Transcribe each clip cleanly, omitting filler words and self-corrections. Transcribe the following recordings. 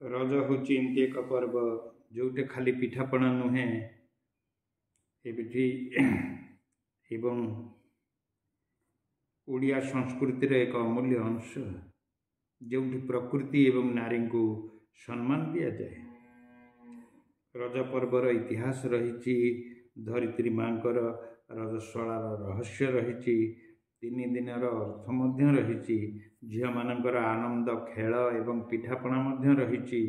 रज हूँ एमती एक पर्व जोटे खाली पिठापणा नुहे एवं ओडिया संस्कृतिर एक अमूल्य अंश जो प्रकृति एवं नारी को सम्मान दि जाए। रज पर्वर इतिहास रही धरित्री मांकर रजस्वलार रहस्य रही तीन दिन अर्थ रही झील मानकर आनंद खेल एवं पिठापणा रही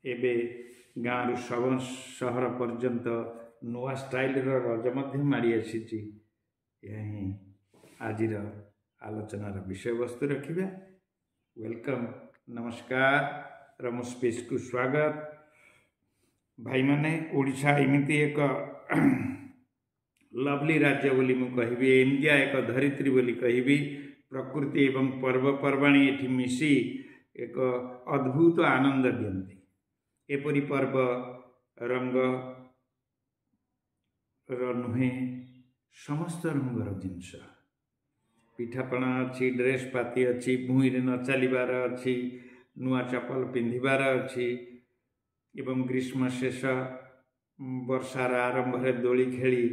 एबे गाँव सब सहर पर्यंत नुआ स्टाइल रज माड़ी आसी ही आज आलोचनार विषय वस्तु रखा। वेलकम, नमस्कार, रमो स्पेस को स्वागत। भाई माने ओडिशा एमती एक लवली राज्य बोली मु कहिबी, इंडिया एक धरित्री बोली कहिबी। प्रकृति एवं पर्वपर्वाणी एठी मिसी एक अद्भुत आनंद दियंती। एपरी पर्व रंग नुहे समस्त रंगर जिनस पिठापणा अच्छी, ड्रेस पाती अच्छी, भूई न चलबार अच्छी, नुआ चपल पिंधार अच्छी एवं ग्रीष्म शेष वर्षार आरंभ दोली खेली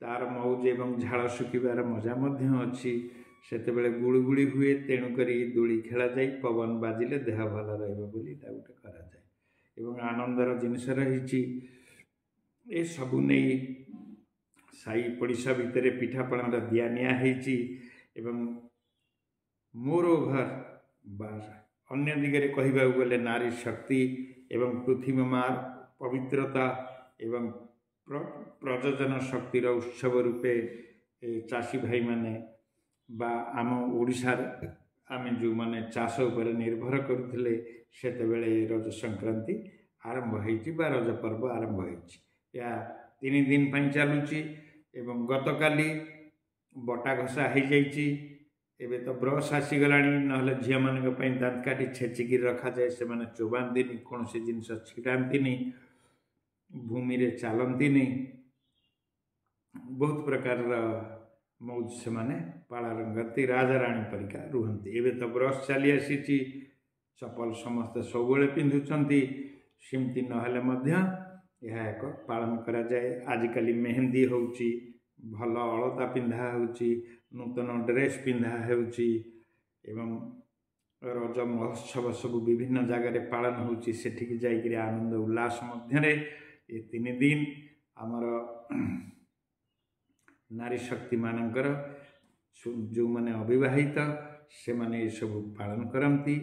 तार मौज एवं झाड़ शुखार मजा अच्छी। सेतेबेले गुड़गुड़ी हुए, तेणुक दोली खेल जाए, पवन बाजिले देह भल रोटे कराए एवं आनंदर जिनस रही। ए सबू नहीं साई पड़िशा भितर पिठापणार दियानिया होती एवं मोर ओभर बार अन्य दिगरे कहबा गले नारी शक्ति एवं पृथ्वी मार पवित्रता एवं प्रजनन शक्तिर उत्सव रूपे चाषी भाई माने बा आम ओडिशार आमे जो माने चाष उपर निर्भर करुथिले सेतेबेले रज संक्रांति आरंभ होइछि बा रज पर्व आरंभ होइछि। या 3 दिन पई चलुछि एवं गतकाली बटा घसा हो जाइछि। एबे तो ब्रश आसीगलाणी, नहले झील मानक पई दांत काटी छेचिकी रखा जाए। से माने चोबांतीनी, कौन से जिनस छिड़ांतीनी, भूमि रे चलतीनी, बहुत प्रकार मौज से माने पालन करती राजाराणी परिका रुहंती। एबे तो ब्रश चली आसी, चपल समस्त सबुले पिंधुचंती, सेमती नहले मध्य यह एक पालन करा जाए। आजिकली मेहंदी होउची, भल अलता पिंधा होउची, नूतन ड्रेस पिंधा होउची एवं रज महोत्सव सब विभिन्न जगार पालन होउची। सेठिक जाइकरी आनंद उल्लास मध्यरे ये 3 दिन आमर नारी शक्ति मानकर जो माने अविवाहित से माने सब पालन करती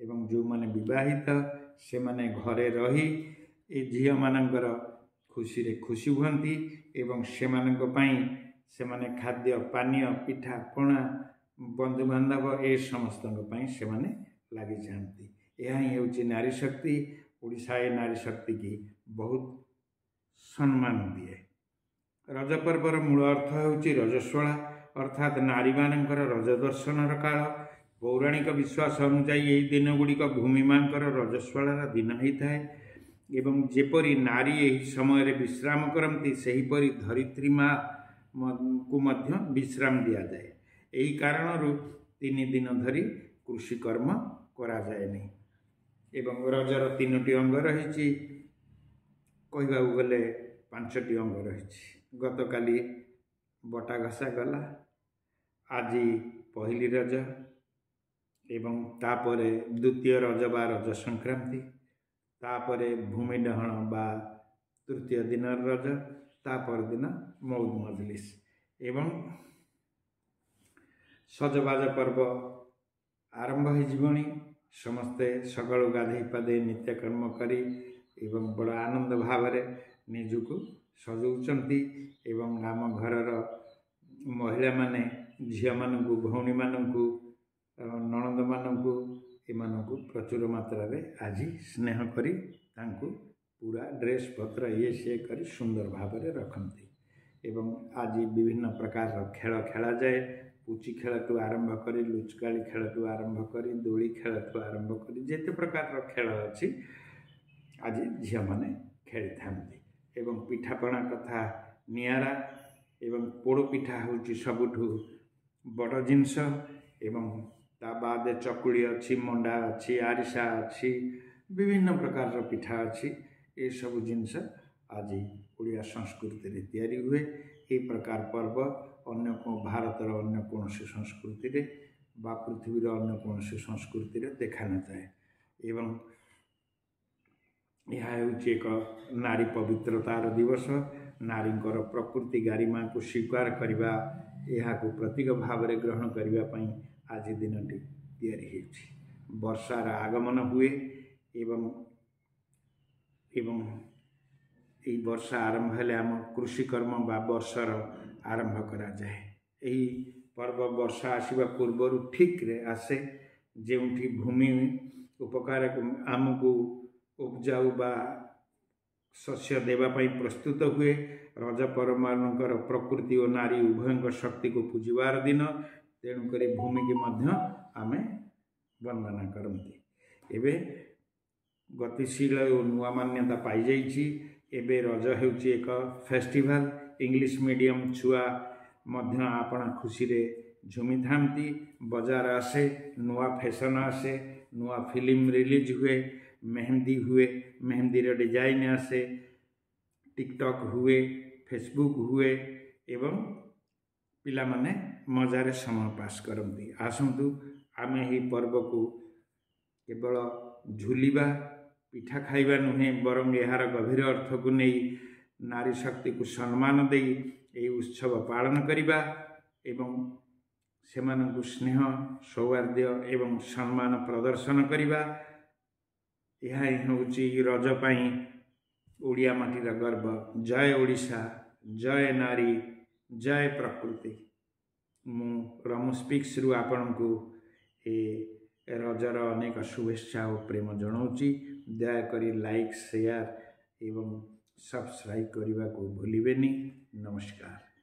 एवं जो माने विवाहित से माने घरे रही ए झील मानकर खुशी रे खुशी हुअंती एवं से मानक पई से माने खाद्य पानीय पिठा पणा बंधु बांधव ए समस्त से माने लगी जाती। यह ही होची नारी शक्ति। ओडिशा ए नारी शक्ति की बहुत सम्मान दिए। रज पर्वर मूल अर्थ होची रजस्वला अर्थात नारी मानकर रज दर्शनर काल। पौराणिक विश्वास अनुसार यही दिन गुड़िक भूमि मांकर रजस्वलार दिन होता है एवं जेपरी नारी यही समय विश्राम करती सेहीपरि धरित्री माँ को मध्य विश्राम दि जाए। यही कारण 3 दिन धरी कृषि कर्म करा जाएनि एवं रजर 3टी अंग रही। कहबा गले 5टी अंग रही। गतकाली बटा घसा गला, आज पहली रज एवं तापरे द्वितीय रज बा रज संक्रांति, तापरे भूमि दहन बा तृतीय दिन रज, तापर दिन मौज मजलिस एवं सजबाज पर्व आरंभ होनी। समस्ते सकाळु गाधई पाधई नित्यकर्म करी एवं बड़ आनंद भाव निजुक सजाउचंती एवं आम घरर महिला माने झील मानकु, भौणी मानकु, नणंद मानकु एमानकु प्रचुर मात्रा रे आज स्नेह करी तांकु पूरा ड्रेस पत्र ये सी करी सुंदर भाव में रखती एवं आज विभिन्न प्रकार खेल खेला जाए। पुची खेल टू आरंभ करी, लुचकाली खेल टू आरंभ करी, दोली खेल टू आरंभ करी, जेते प्रकार खेल अच्छी आज झील माने खेली थांती एवं पिठापणा कथा नियारा एवं पोड़ पिठा होची सबुठु बड़ जिनस एवं ता बाद चकुली अच्छी मंडा अच्छी आरिसा अच्छी विभिन्न प्रकार पिठा अच्छी ये सब जिनस आज ओडिया संस्कृति रे तैयारी हुए। ये प्रकार पर्व अन्य भारतर अन्य कौन संस्कृति रे बा पृथ्वी अन्य कौन संस्कृति रे देखा न जाए। एवं यह हूँ एक नारी पवित्रतार दिवस। नारी प्रकृति गारिमा को स्वीकार करने यहाँ को प्रतीक भाव में ग्रहण करने आज दिनटी तैयारी वर्षार आगमन हुए एवं एवं यही वर्षा आरंभ हेले आम कृषिकर्म बा वर्षर आरंभ करा जाए। यही पर्व वर्षा आसवा पूर्वर ठीक रे आसे जेउठी भूमि उपकार आमको उपजाऊ बा शस्य देवाई प्रस्तुत हुए। रज पर्व मानकर प्रकृति और नारी उभय शक्ति को पूजवार दिन तेणुक भूमि की मध्य आमे वंदना करती। एबे गतिशील और नुआ मान्यता पाई जाइछि। एबे रज हेउछि एक फेस्टिवल। इंग्लिश मीडियम छुआ मध्य आपण खुशी रे झुमी थांती। बाजार आसे नुआ फैशन आसे नुआ फिल्म रिलीज हुए मेहंदी हुए मेहंदी रे डिजाइन आसे टिकटॉक हुए फेसबुक हुए एवं पिला माने मजारे समय पास करती। आसतु आमे ही पर्व को केवल झुलिबा पिठा खाइबा नुहे बरंग यार गभीर अर्थ को नहीं नारी शक्ति को सम्मान दे यही उत्सव पालन करिबा एवं सेमानंकु स्नेह सौहार्द्य एवं सम्मान प्रदर्शन करिबा। यह होउची रज पई ओडिया माटीर गर्व। जय ओडिशा, जय नारी, जय प्रकृति। मु रमु स्पीक्स रु आपनकु ए रजर अनेक शुभेच्छा और प्रेम जनाऊँगी। दयाकोरी लाइक शेयर एवं सब्सक्राइब करने को भूलिबेनी। नमस्कार।